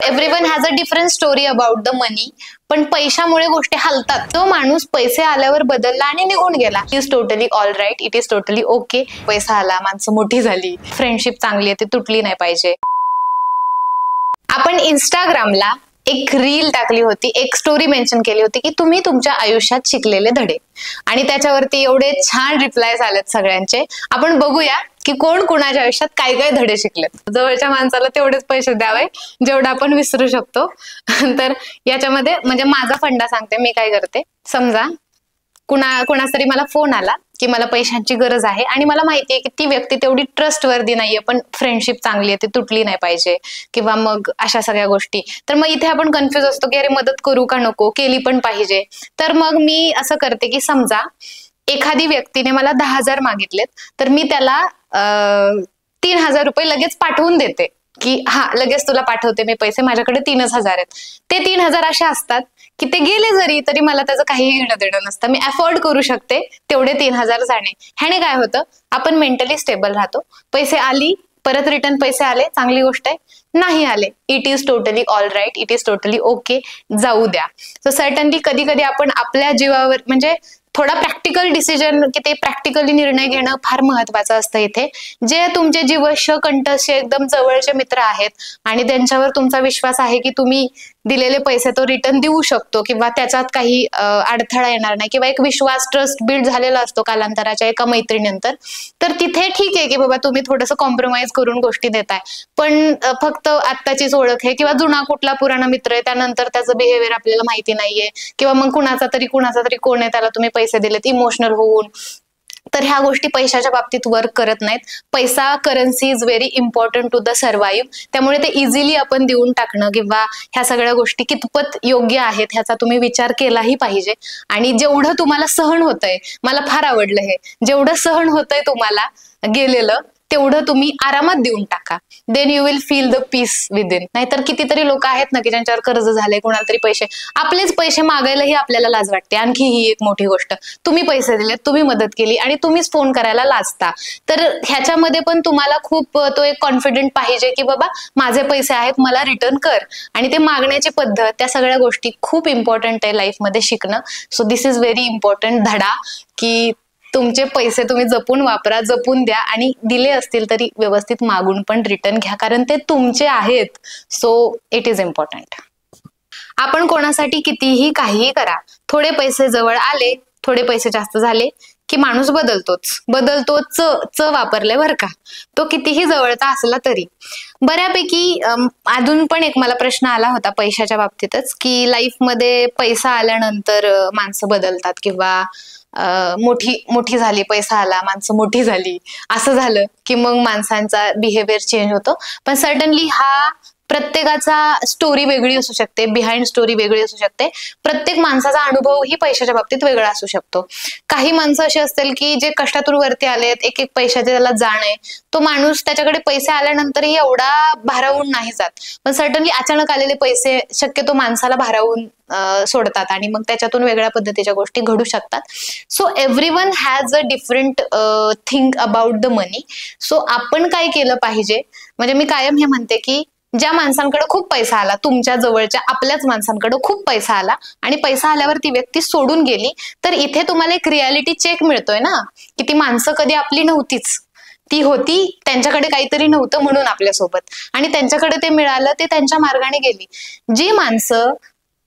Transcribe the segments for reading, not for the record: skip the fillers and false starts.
Everyone has a different story about the money. पण पैशामुळे गोष्टी हलतात. तो माणूस पैसे आल्यावर बदलला आणि निघून गेला. It is totally all right, it is totally okay. पैसा आला, माणसं मोठी झाली, फ्रेंडशिप चांगली आहे, ती तुटली नाही पाहिजे. आपण इंस्टाग्रामला एक रील टाकली होती, एक स्टोरी मेन्शन केली होती की तुम्ही तुमच्या आयुष्यात शिकलेले धडे, आणि त्याच्यावरती एवढे छान रिप्लायज आलेत सगळ्यांचे. आपण बघूया की कोण कुणाच्या आयुष्यात काय काय धडे शिकलेत. जवळच्या माणसाला तेवढेच पैसे द्यावे जेवढं आपण विसरू शकतो. तर याच्यामध्ये म्हणजे माझा फंडा सांगते, मी काय करते. समजा कुणाचा तरी मला फोन आला की मला पैशांची गरज आहे आणि मला माहितीये की ती व्यक्ती तेवढी ट्रस्टवर्दी नाहीये, पण फ्रेंडशिप चांगली आहे, ती तुटली नाही पाहिजे, किंवा मग अशा सगळ्या गोष्टी. तर मग इथे आपण कन्फ्युज असतो की अरे मदत करू का नको, केली पण पाहिजे. तर मग मी असं करते की समजा एखादी व्यक्तीने मला 10,000 मागितलेत, तर मी त्याला 3,000 रुपये लगेच पाठवून देते की हा लगेच तुला पाठवते मी पैसे, माझ्याकडे 3,000 आहेत. ते 3,000 असे असतात की ते गेले जरी तरी मला त्याचं काही घेणं देणं नसतं. मी अफोर्ड करू शकते तेवढे 3,000 जाणे. ह्याने काय होतं, आपण मेंटली स्टेबल राहतो. पैसे आली, परत रिटर्न पैसे आले, चांगली गोष्ट आहे. नाही आले, it is totally all right, it is totally okay, जाऊ द्या. सो सर्टनली कधी कधी आपण आपल्या जीवावर म्हणजे थोडा प्रॅक्टिकल डिसिजन, की ते प्रॅक्टिकली निर्णय घेणं फार महत्वाचं असतं इथे. जे तुमचे जीवश्य कंठस्थ एकदम जवळचे मित्र आहेत आणि त्यांच्यावर तुमचा विश्वास आहे की तुम्ही दिलेले पैसे तो रिटर्न देऊ शकतो, किंवा त्याच्यात काही अडथळा येणार नाही, किंवा एक विश्वास, ट्रस्ट बिल्ड झालेला असतो कालांतराच्या एका मैत्रिणीनंतर, तर तिथे ठीक आहे की बाबा तुम्ही थोडंसं कॉम्प्रोमाइज करून गोष्टी देताय. पण फक्त आत्ताचीच ओळख आहे किंवा जुना कुठला पुराणा मित्र आहे, त्यानंतर त्याचं बिहेवियर आपल्याला माहिती नाहीये, किंवा मग कुणाचा तरी कोण आहे त्याला तुम्ही पैसे दिलेत इमोशनल होऊन, तर ह्या गोष्टी पैशाच्या बाबतीत वर्क करत नाहीत. पैसा, currency is very important to the survive. त्यामुळे ते इझिली आपण देऊन टाकणं किंवा ह्या सगळ्या गोष्टी कितपत योग्य आहेत ह्याचा तुम्ही विचार केलाही पाहिजे. आणि जेवढं तुम्हाला सहन होतंय, मला फार आवडलं हे, जेवढं सहन होतंय तुम्हाला गेलेलं तेवढं तुम्ही आरामात देऊन टाका. Then you will feel the peace within. नाहीतर कितीतरी लोक आहेत ना की ज्यांच्यावर कर्ज झाले, कोणाला तरी पैसे, आपलेच पैसे मागायलाही आपल्याला लाज वाटते. आणखी ही एक मोठी गोष्ट, तुम्ही पैसे दिलेत, तुम्ही मदत केली आणि तुम्हीच फोन करायला लाजता. तर ह्याच्यामध्ये पण तुम्हाला खूप तो एक कॉन्फिडंट पाहिजे की बाबा माझे पैसे आहेत, मला रिटर्न कर. आणि ते मागण्याची पद्धत, त्या सगळ्या गोष्टी खूप इम्पॉर्टंट आहे लाईफमध्ये शिकणं. So this is very important धडा की तुमचे पैसे तुम्ही जपून वापरा, जपून द्या, आणि दिले असतील तरी व्यवस्थित मागून पण रिटर्न घ्या, कारण ते तुमचे आहेत. So it is important. आपण कोणासाठी कितीही काहीही करा, थोडे पैसे जवळ आले, थोडे पैसे जास्त झाले की माणूस बदलतो. च वापरले बरं का, तो कितीही जवळचा असला तरी. बऱ्यापैकी अजून पण एक मला प्रश्न आला होता पैशाच्या बाबतीतच, की लाईफमध्ये पैसा आल्यानंतर माणसं बदलतात, किंवा मोठी झाली, पैसा आला, माणसं मोठी झाली, असं झालं की मग माणसांचा बिहेवियर चेंज होतो. पण सर्टनली हा प्रत्येकाचा स्टोरी वेगळी असू शकते, बिहाइंड स्टोरी वेगळी असू शकते. प्रत्येक माणसाचा अनुभव ही पैशाच्या बाबतीत वेगळा असू शकतो. काही माणसं अशी असतील की जे कष्टातून वरती आलेत, एक एक पैशाचे त्याला जाण आहे, तो माणूस त्याच्याकडे पैसे आल्यानंतरही एवढा भारावून नाही जात. पण सर्टनली अचानक आलेले पैसे शक्यतो माणसाला भारावून सोडतात आणि मग त्याच्यातून वेगळ्या पद्धतीच्या गोष्टी घडू शकतात. So everyone has a different think about the money. So आपण काय केलं पाहिजे, म्हणजे मी कायम हे म्हणते की ज्या माणसांकडे खूप पैसा आला, तुमच्या जवळच्या आपल्याच माणसांकडे खूप पैसा आला आणि पैसा आल्यावर ती व्यक्ती सोडून गेली, तर इथे तुम्हाला एक रियालिटी चेक मिळतोय ना की ती माणसं कधी आपली नव्हतीच, ती होती, त्यांच्याकडे काहीतरी नव्हतं म्हणून आपल्यासोबत, आणि त्यांच्याकडे ते मिळालं, ते त्यांच्या मार्गाने गेली. जी माणसं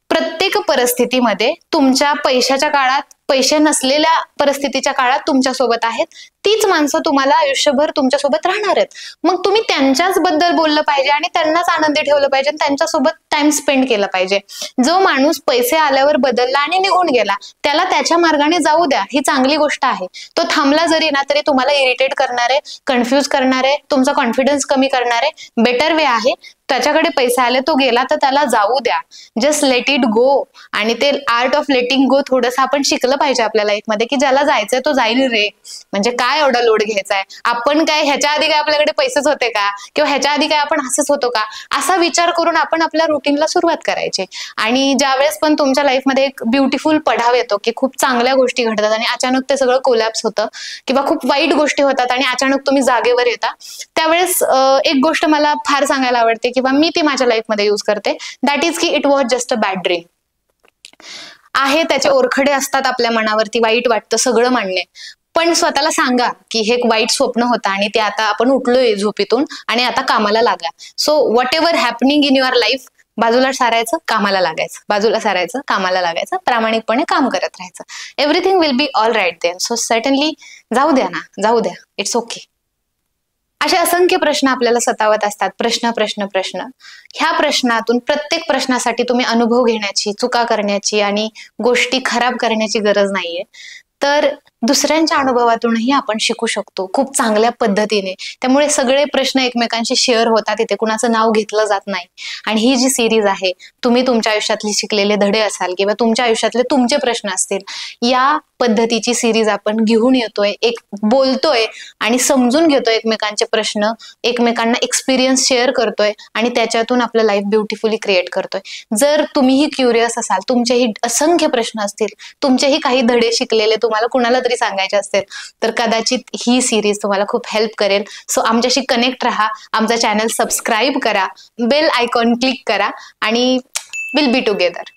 प्रत्येक परिस्थितीमध्ये तुमच्या पैशाच्या काळात, पैसे नसलेल्या परिस्थितीच्या काळात तुमच्यासोबत आहेत, तीच माणसं तुम्हाला आयुष्यभर तुमच्यासोबत राहणार आहेत. मग तुम्ही त्यांच्याच बद्दल बोललं पाहिजे आणि त्यांनाच आनंदी ठेवलं पाहिजे आणि त्यांच्यासोबत टाइम स्पेंड केला पाहिजे. जो माणूस पैसे आल्यावर बदलला आणि निघून गेला, त्याला त्याच्या मार्गाने जाऊ द्या, ही चांगली गोष्ट आहे. तो थांबला जरी ना तरी तुम्हाला इरिटेट करणारे, कन्फ्यूज करणारे, तुमचा कॉन्फिडन्स कमी करणारे बेटर वे आहे. त्याच्याकडे पैसे आले, तो गेला तर त्याला जाऊ द्या, जस्ट लेट इट गो. आणि ते आर्ट ऑफ लेटिंग गो थोडंसं आपण शिकलं पाहिजे आपल्या लाईफमध्ये की ज्याला जायचंय तो जाईल रे, म्हणजे काय एवढा लोड घ्यायचाय, आपण काय ह्याच्या आधी काय आपल्याकडे पैसेच होते का, किंवा ह्याच्या आधी काय आपण हसच होतो का, असा विचार करून आपण आपल्या रुटीनला सुरुवात करायची. आणि ज्यावेळेस पण तुमच्या लाईफमध्ये एक ब्युटिफुल पडाव येतो की खूप चांगल्या गोष्टी घडतात आणि अचानक ते सगळं कोलॅप्स होतं, किंवा खूप वाईट गोष्टी होतात आणि अचानक तुम्ही जागेवर येता, त्यावेळेस एक गोष्ट मला फार सांगायला आवडते किंवा मी ती माझ्या लाईफमध्ये यूज करते, दॅट इज की it was just a bad dream. आहे त्याचे ओरखडे असतात आपल्या मनावरती, वाईट वाटतं, सगळं मान्य, पण स्वतःला सांगा की हे एक वाईट स्वप्न होतं आणि ते आता आपण उठलोय झोपेतून आणि आता कामाला लागा. So what ever happening in your life, बाजूला सारायचं, कामाला लागायचं, बाजूला सारायचं, कामाला लागायचं, प्रामाणिकपणे काम करत राहायचं. Everything will be all right then. So certainly जाऊ द्या ना, जाऊ द्या, इट्स ओके. असे असंख्य प्रश्न आपल्याला सतावत असतात, प्रश्न प्रश्न प्रश्न. ह्या प्रश्नातून प्रत्येक प्रश्नासाठी तुम्ही अनुभव घेण्याची, चुका करण्याची आणि गोष्टी खराब करण्याची गरज नाहीये. तर दुसऱ्यांच्या अनुभवातूनही आपण शिकू शकतो खूप चांगल्या पद्धतीने. त्यामुळे सगळे प्रश्न एकमेकांशी शेअर होतात, इथे कुणाचं नाव घेतलं जात नाही. आणि ही जी सिरीज आहे, तुम्ही तुमच्या आयुष्यातले शिकलेले धडे असाल किंवा तुमच्या आयुष्यातले तुमचे प्रश्न असतील, या पद्धतीची सिरीज आपण घेऊन येतोय, एक बोलतोय आणि समजून घेतोय एकमेकांचे प्रश्न, एकमेकांना एक्सपिरियन्स शेअर करतोय आणि त्याच्यातून आपलं लाईफ ब्युटिफुली क्रिएट करतोय. जर तुम्हीही क्युरियस असाल, तुमचेही असंख्य प्रश्न असतील, तुमचेही काही धडे शिकलेले तुम्हाला कुणाला तरी सांगायचे असतील, तर कदाचित ही सिरीज तुम्हाला खूप हेल्प करेल. सो आमच्याशी कनेक्ट राहा, आमचा चॅनल सबस्क्राईब करा, बेल आयकॉन क्लिक करा आणि विल बी टुगेदर.